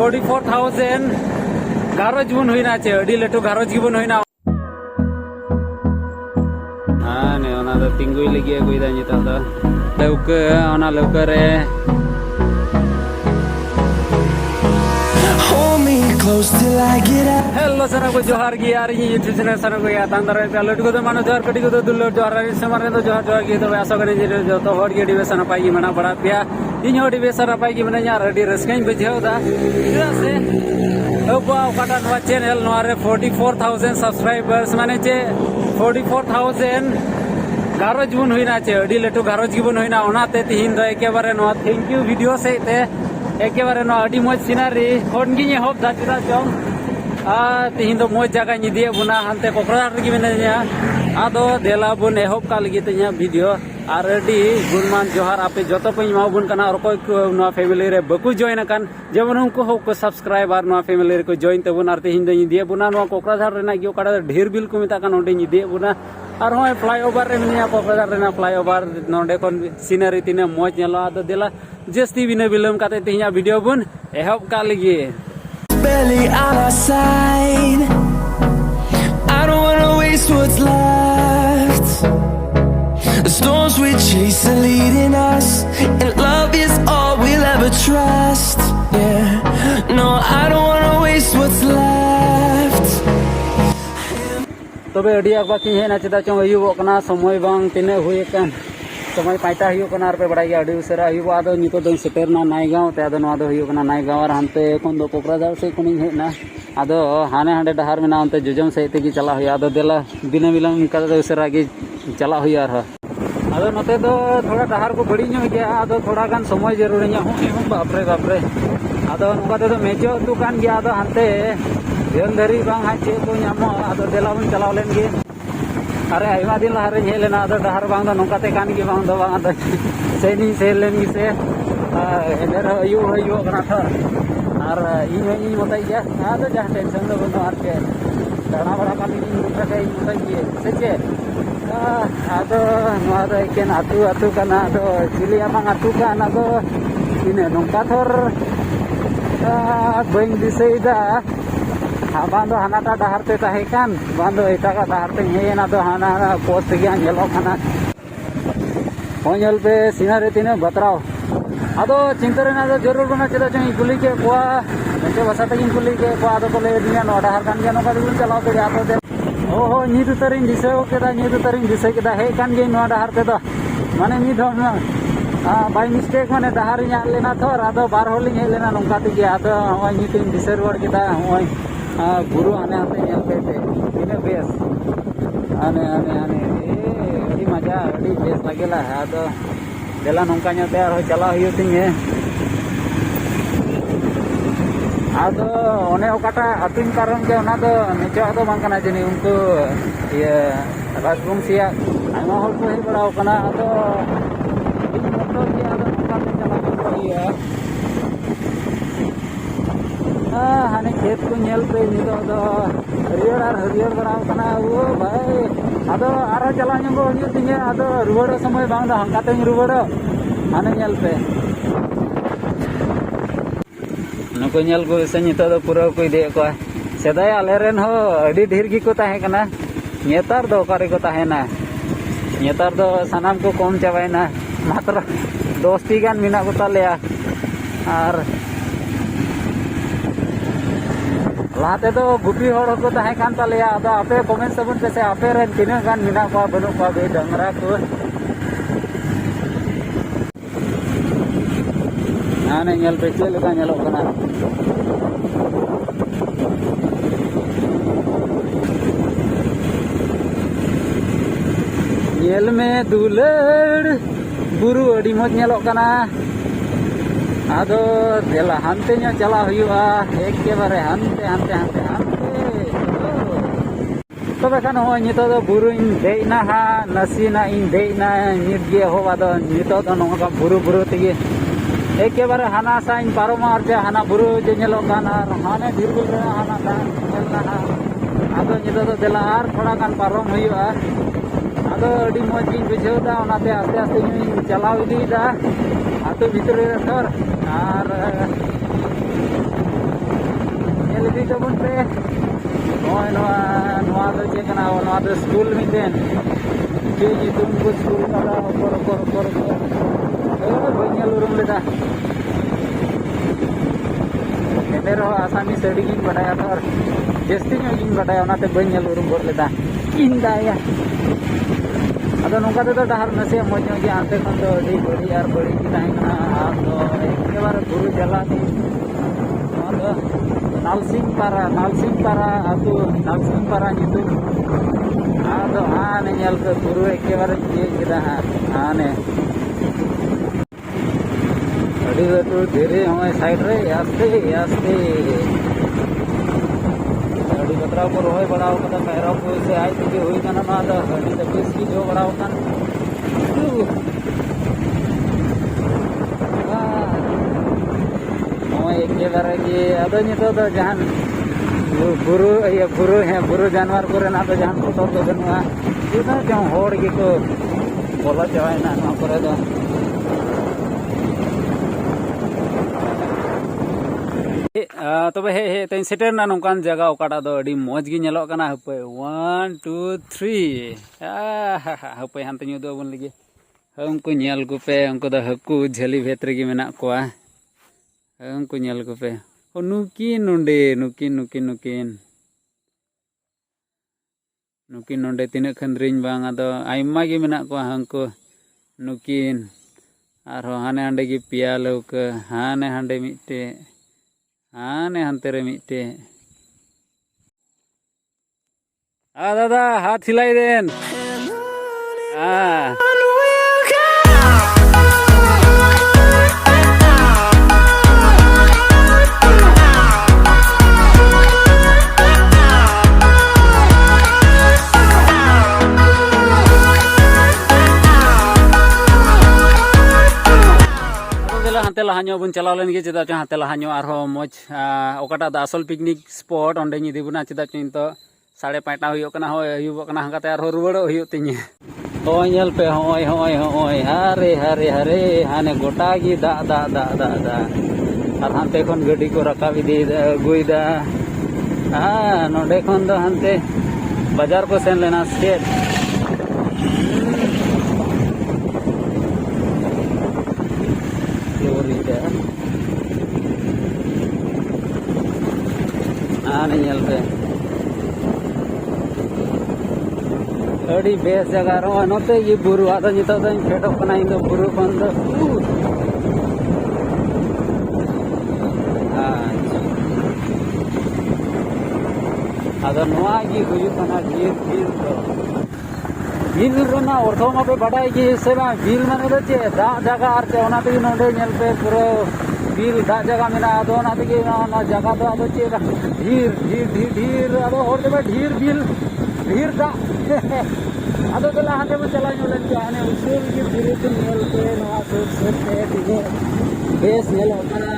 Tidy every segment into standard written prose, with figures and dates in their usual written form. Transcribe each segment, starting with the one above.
44,000 घारोज बन हुईना चे अडी लटू घारोज की बन हुईना हाँ ने ओना दो तिंगुई लगी है कोई दा निता दो लौके ओना लौके रे हेलो सर को जोहार की यार ये यूट्यूब चैनल सर को या तांदर पे लटू को तो मानो जोहार कटी को तो दुल्लो जोहार रे समरे तो जोहार जोहार की तो आशा करे जे जो तो हर के डिवेशन पाई की मना बड़ा पिया इन हो डिवेशन पाई की मना यार अडी रस्कइन बजेव दा से ओबा काटा नवा चैनल नवा रे 44,000 सब्सक्राइबर्स माने चे 44,000 घारोज बन हुईना चे अडी लटू घारोज की बन हुईना ओनाते तिहिन दो एकेबारे नवा थैंक यू वीडियो से ते एकेबारे नवा अडी मज सिनारी कोन गी होप दातिरा जों तिहिन दो मज जगह निदिए बुना हनते कोकरार गी मेनेया आदो देला बुन एहोप का लगी तया वीडियो आर अडी गुणमान जोहार आपे जतो पे मा बुन कना और कोई नवा फैमिली रे बकु जॉइन कन जेबन उनको हो को सब्सक्राइब आर नवा फैमिली रे को जॉइन तबुन आर तिहिन दो निदिए बुना नवा कोकराझार रेना गियो काडा ढेर बिल को मिता कन ओंडे निदिए बुना और होय फ्लाईओवर रे मिनिया कोकराझार रेना फ्लाईओवर नोंडे कोन सीनरी तिने मज नेलो आदो देला जस्ती बिना बिलम काते तिहिया वीडियो बुन एहोप का लगी barely on our side. I don't wanna waste what's left. The storms we chase are leading us, and love is all we'll ever trust. Yeah, no, I don't wanna waste what's left. तबे अडी आग बाकी है ना चेदा चों हुयुगो कना समय बांग तिने हुए कन समय पाइता हुयुग कना आर पे बड़ाई अडी उसरा हुयुग आदो नितो दो सेटेरना नायगांव ते आदो नवा दो हुयुग कना नायगांव आर हनते कोन दो कोकराझार से कोनी हेना आदो हाने हांडे डहार में ना अंते जुजम से तेगी चला हुई आदो देला दिने बिलम का दो उसरा गे चला हुई आर आदो नते दो थोड़ा डहार को बड़ी ᱧᱚᱜ गया आदो थोड़ा गान समय जरूरी ᱧᱚᱜ हूं बापरे बापरे आदो नुका दो मेजो दुकान गया आदो हनते देन धरी बांग हा चे को ᱧᱟᱢᱚ आदो देला बन चलाव लेन गे अरे आइमा दिन लहारे हेलेना आदो डहार बांग दो नोकाते कान गे बांग दो बांग आदो सेनी सेलेन गे से एदर अयु हयु कना थर आर इन बताई गया आदो जहां टेंशन दो बनो आर के दाना बड़ा कान इन उठा इन बताई गे से चे आदो नवा दो एकेन आतु आतु कना आदो चिली आमांग आतु काना दो इने नोका थर बइन दिसैदा बांधो हानाटा डहार ते ताहे कान बांधो एटागा डहार ते हेना दो हाना पोस्ट गया नेलो खाना होनेल पे सिनारे तिने बतराव आदो चिंता रेना दो जरूर बना चला चई कुली के कोआ मेटे बसा तकिन कुली के कोआ आदो कोले दिया नो डहार कान गया नो का दुन चलाव ते आदो दे ओहो नीदु तरिन दिसे केदा नीदु तरिन दिसे केदा हे कान गे नो डहार ते दो माने नी धो बाय मिस्टेक माने डहार nya लेना थोर आदो बार होलिंग हे लेना नोका ते गया आदो होय नीतिन दिसे रोड केदा होय गुरु आने आते हैं पे इने बेस आने आने आने अड़ी मजा अड़ी बेस लगेला है आदो देला नोंका ᱧᱚᱜ ᱛᱮ ᱟᱨᱦᱚᱸ ᱪᱟᱞᱟᱣ ᱦᱩᱭᱩᱜ ᱛᱤᱧᱟᱹ आदो ओने ओकाटा अतुन कारण के ओना दो निचो दो बांग कना जनी उनको ये राजवंशिया आइमा हल को हे बड़ा कना आदो इन मोटर के आदो नोंका ते चलाव हुई हाने खेत को नेल पे नितो दो हरियर बड़ा कना वो भाई आदो आरो चला ᱧᱚᱜᱚ हुई तिने आदो रुवाड़ो समय बांग दा हंकाते रुवाड़ो हाने नेल पे नको नेल को से नितो दो पूरा को दे को सेदाय आलेरेन हो अडी ढेर गी को ताहे कना नेतार दो करे को ताहेना नेतार दो सनाम को कम चाबायना मात्र दोस्ती गान मिना को तालेया आर लाते तो गुपी हड़ को ताहे कान तालेया आदो आपे कमेंट सबन पे से आपे रेन तिना गान मिना को बनु को बे डंगरा को नाने नेल पे चेल का नेलो कना नेल में दुलड़ बुरु अडी मज नेलो कना आदो देला हनते ᱧᱚᱜ चला हुआ एकेबारे हनते हनते हनते हनते तबे खान हो नितो दो बुरु इन देना हा नसीना इन देना नित गे हो आदो नितो दो नोका बुरु बुरु तिगे एकेबारे हाना साइन पारो मार जे हाना बुरु जे नेलो काना हाने दिरगुल रे हाना दान नेलना हा आदो नितो दो देला आर थोड़ा गान पारो हुआ आदो अडी मज गिन बुझेवदा ओनाते आस्ते आस्ते इन चलाव इदीदा आतो भितर रे थर आर ᱫᱚ ᱪᱮᱫ ᱠᱟᱱᱟ ᱱᱚᱣᱟ ᱫᱚ ᱥᱠᱩᱞ ᱢᱤᱫᱴᱮᱱ ᱪᱮᱫ ᱧᱩᱛᱩᱢ ᱠᱚ ᱥᱠᱩᱞ ᱠᱟᱫᱟ ᱵᱟᱹᱧ ᱧᱮᱞ ᱩᱨᱩᱢ ᱞᱮᱫᱟ ᱮᱱᱛᱮ ᱨᱮᱦᱚᱸ ᱟᱥᱟᱢᱤᱥ ᱟᱹᱰᱤ ᱜᱤᱧ ᱵᱟᱰᱟᱭᱟ ᱛᱚ ᱟᱨ ᱡᱟᱹᱥᱛᱤ ᱧᱚᱜ ᱜᱤᱧ ᱵᱟᱰᱟᱭᱟ ᱚᱱᱟᱛᱮ ᱵᱟᱹᱧ ᱧᱮᱞ ᱩᱨᱩᱢ ᱜᱚᱫ ᱞᱮᱫᱟ ᱤᱧ ᱫᱟᱭᱟ ᱟᱫᱚ ᱱᱚᱝᱠᱟ ᱛᱮᱫᱚ ᱰᱟᱦᱟᱨ ᱱᱟᱥᱮᱭᱟᱜ ᱢᱚᱡᱽ ᱧᱚᱜ ᱜᱮᱭᱟ ᱦᱟᱱᱛᱮ ᱠᱷᱚᱱ ᱫᱚ ᱟᱹᱰᱤ ᱵᱟᱹᱲᱤᱡ ᱟᱨ ᱵᱟᱹᱲᱤᱡ ᱜᱮ ᱛᱟᱦᱮᱸ ᱠᱟᱱᱟ ᱟᱫᱚ ᱮᱠᱮᱵᱟᱨᱮ ᱵᱩᱨᱩ ᱡᱟᱞᱟ ᱱᱚᱣᱟ ᱫᱚ ᱱᱟᱞᱥᱤᱝᱯᱟᱨᱟ ᱟᱹᱛᱩ ᱱᱟᱞᱥᱤᱝᱯᱟᱨᱟ ᱧᱩᱛᱩᱢ ᱟᱫᱚ ᱦᱟᱱᱮ ᱧᱮᱞ ᱯᱮ ᱵᱩᱨᱩ ᱮᱠᱮᱵᱟᱨᱮ ᱛᱤᱭᱳᱜ ᱠᱮᱫᱟ ᱦᱟᱱᱮ ᱟᱹᱰᱤ ᱞᱟᱹᱴᱩ ᱫᱷᱤᱨᱤ ᱦᱚᱸᱜᱼᱚᱭ ᱥᱟᱭᱤᱰ ᱨᱮ ᱟᱥᱛᱮ ᱟᱥᱛᱮ ᱟᱹᱰᱤ ᱵᱟᱛᱨᱟᱣ ᱠᱚ ᱨᱚᱦᱚᱭ ᱵᱟᱲᱟᱣ ᱠᱟᱫᱟ ᱠᱟᱭᱨᱟ ᱠᱚ ᱥᱮ ᱟᱡ ᱛᱮᱜᱮ ᱦᱩᱭ ᱠᱟᱱᱟ ᱱᱚᱣᱟ ᱫᱚ ᱟᱹᱰᱤ ᱫᱚ ᱵᱮᱥ ᱜᱮ ᱡᱚ ᱵᱟᱲᱟᱣ ᱠᱟᱱ ᱱᱚᱜᱼᱚᱭ ᱮᱠᱮᱵᱟᱨᱮ ᱜᱮ ᱟᱫᱚ ᱱᱤᱛᱚᱜ ᱫᱚ ᱡᱟᱦᱟᱱ ᱵᱩᱨᱩ ᱡᱟᱱᱣᱟᱨ ᱠᱚᱨᱮᱱᱟᱜ ᱫᱚ ᱡᱟᱦᱟᱱ ᱵᱚᱛᱚᱨ ᱫᱚ ᱵᱟᱹᱱᱩᱜᱼᱟ ᱪᱮᱫᱟᱜ ᱪᱚᱝ ᱦᱚᱲ ᱜᱮᱠᱚ ᱵᱚᱞᱚ ᱪᱟᱵᱟᱭᱮᱱᱟ ᱱᱚᱣᱟ ᱠᱚᱨᱮ ᱫᱚ तब हे तेज सेटेरना नौकान जगह ओकाटा दो अड़ी मौज गी नेलो कना हपे 1 2 3 हपे हानते न्यू दो बन लगे हमको नेल गुपे हमको द हकू झली भेतरे गी मेना कोआ हमको नेल गुपे नुकिन नोंडे तिना खंद्रिन बांग आदो आइमा गी मेना कोआ हमको नुकिन आर हाने हांडे गी पिया लौका हाने हांडे मिटे हाने हानते रे मिटे दादा हाथ हिलाई देन हाते लहाño बन चलाव लेन गे चेदा हाते लहाño आरो मज ओकाटा द असल पिकनिक स्पॉट ओंडे निदि बुना चेदा चिंतो 5:30 हुयो कना होय हुयो कना हंगाते आरो रुवाड़ो हुयो तिᱧ होय नेल पे होय हरे हाने गोटा गी दा आर हानते खन गडी को रकाब इदी गुइदा नोंडे खन दो हानते बाजार को सेन लेना स्टेट पे अड़ी बेस जगह रो नोते ये बुरु आदा नितो द फेटो कना इन बुरु खन द आदा नोआ गी हुयु कना बिल रना अर्थो मा पे बडाई गी से बा बिल माने द चे दा जगह आर चे ओना ते नोंडे नेल पे पूरा बिल दा जगह मेना आदो ना ते ना जगह तो आदो चे ढीर आदो होर दे ढीर बिल ढीर दा आदो तला हाते में चला जोलन के आने उसूल की धीरे से नेल पे नोआ से दिगे बेस नेल ओकना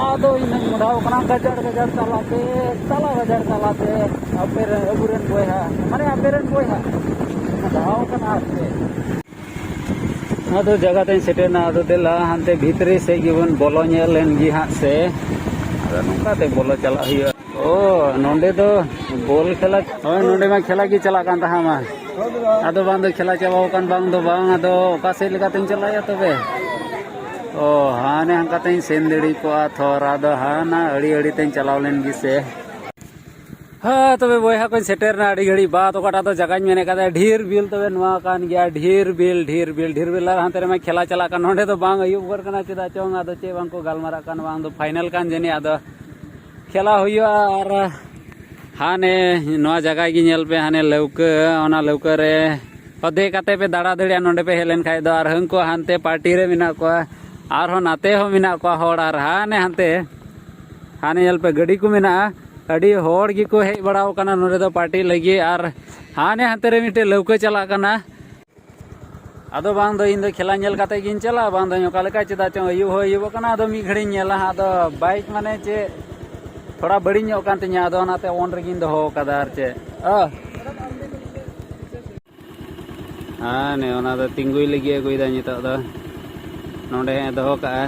आदो इन मुडाव कना गजड़ चलाते अबुरन बोया माने अबेरन बोया मुडाव कना आते आदो जगह ते सेटेना आदो देला हानते भीतरे से गिवन बोलो नेलेन गी हां से आदो नोंका ते बोलो चला हियो ओ नोंडे दो बोल खेला ओय नोंडे मा खेला की चला कान तहा मा आदो बांग दो खेला चाबाव कान बांग दो बांग आदो ओका से लेका तेन चलाया तबे ओ हाने हंका तेन सेंदड़ी को थोरा दो हाना अड़ी तेन चलावलेन गी से तबे बोया को सेटेरना अड़ी घड़ी बात ओकाटा तो जगह मेने का ढीर बिल तबे नवा कान गया ढीर बिल हानते रे मा खेला चला कान नोंडे दो बांग अयुब गर कना चेदा चोंग आदो चे बांग को गालमारा कान बांग दो फाइनल कान जने आदो खेला हुयो और हाने नवा जगह गी नेल पे हाने लौका रे अदे काते पे दाड़ा दड़िया नोंडे पे हेलेन खाय दो आर हंको हानते पार्टी रे मिना को आर हो नाते हो मिना को होड़ आर हाने नेल पे गड़ी को मिना अड़ी होड़ गी को हेज बड़ाव कना नोंडे दो पार्टी लगी आर हाने हानते रे मिटे लौका चला कना आदो बांग दो इन दो खेला नेल काते गिन चला बांग दो ओका लेका चेदा चो अयुब कना आदो मी घड़ी नेला आदो बाइक माने चे थोड़ा बड़ी ᱧᱚᱜ ᱠᱟᱱ ᱛᱤᱧᱟ ᱟᱫᱚ ᱚᱱᱟᱛᱮ ᱚᱱ ᱨᱮᱜᱤᱧ ᱫᱚᱦᱚ ᱠᱟᱫᱟ ᱟᱨ ᱪᱮ ᱦᱟᱱᱮ ᱚᱱᱟ ᱫᱚ ᱛᱤᱸᱜᱩᱭ ᱞᱟᱹᱜᱤᱫ ᱟᱹᱜᱩᱭᱫᱟ ᱱᱤᱛᱚᱜ ᱫᱚ ᱱᱚᱰᱮ ᱫᱚᱦᱚ ᱠᱟᱜᱼᱟ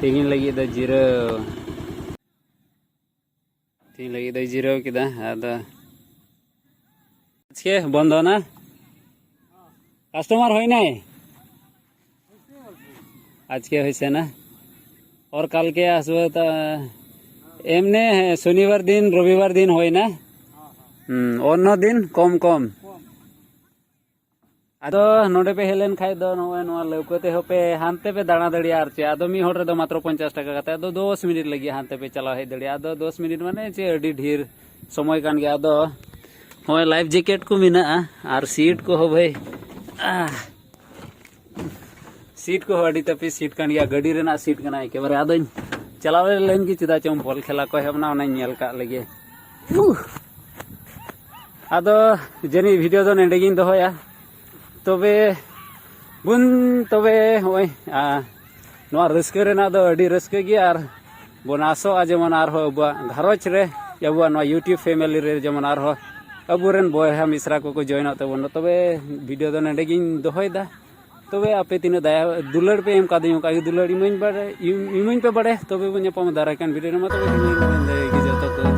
ᱛᱤᱸᱜᱩᱭ ᱞᱟᱹᱜᱤᱫ ᱫᱚ ᱡᱤᱨᱟᱹᱣ ᱠᱮᱫᱟ ᱟᱫᱚ আজকে বন্ধ না, কাস্টমার হয় নাই আজকে হয়েছে না, ওর কালকে আসবে তা এমনি শনিবার দিন রবিবার দিন হয় না, অন্য দিন কম কম। আদো নোডে पे हेलेन खाई दो नवा लौकते होपे हानते पे दाड़ा दड़ी आर चे आदो मी होड़ रे दो मात्र 50 टाका कते आदो 10 मिनिट लगी हानते पे चला है दड़ी आदो 10 मिनिट माने चे अडी ढेर समय कान गया आदो होय लाइफ जैकेट को मिना आर सीट को हो भाई सीट को अडी तपी सीट कान गया गडी रेना सीट कना के बारे आदो चलावे लेन की चिदा चम बॉल खेला को हेबना ना नेल का लगे आदो जनी वीडियो दो नेडे गिन दोया तबे बुन तबे होय नवा रस्के रेना दो अडी रस्के गे आर बोनासो जेमन आर हो बा घरच रे याबुआ नवा यूट्यूब फैमिली रे जेमन आर हो अबुरेन बयहा मिश्रा को जॉइन होते बन तबे वीडियो दो नेडे गिन दोहोयदा तबे आपे तीन दया दुलड़ पे एम कादी का दुलड़ इमन पे बड़े तबे बन पम दारा कान वीडियो मा तबे जतो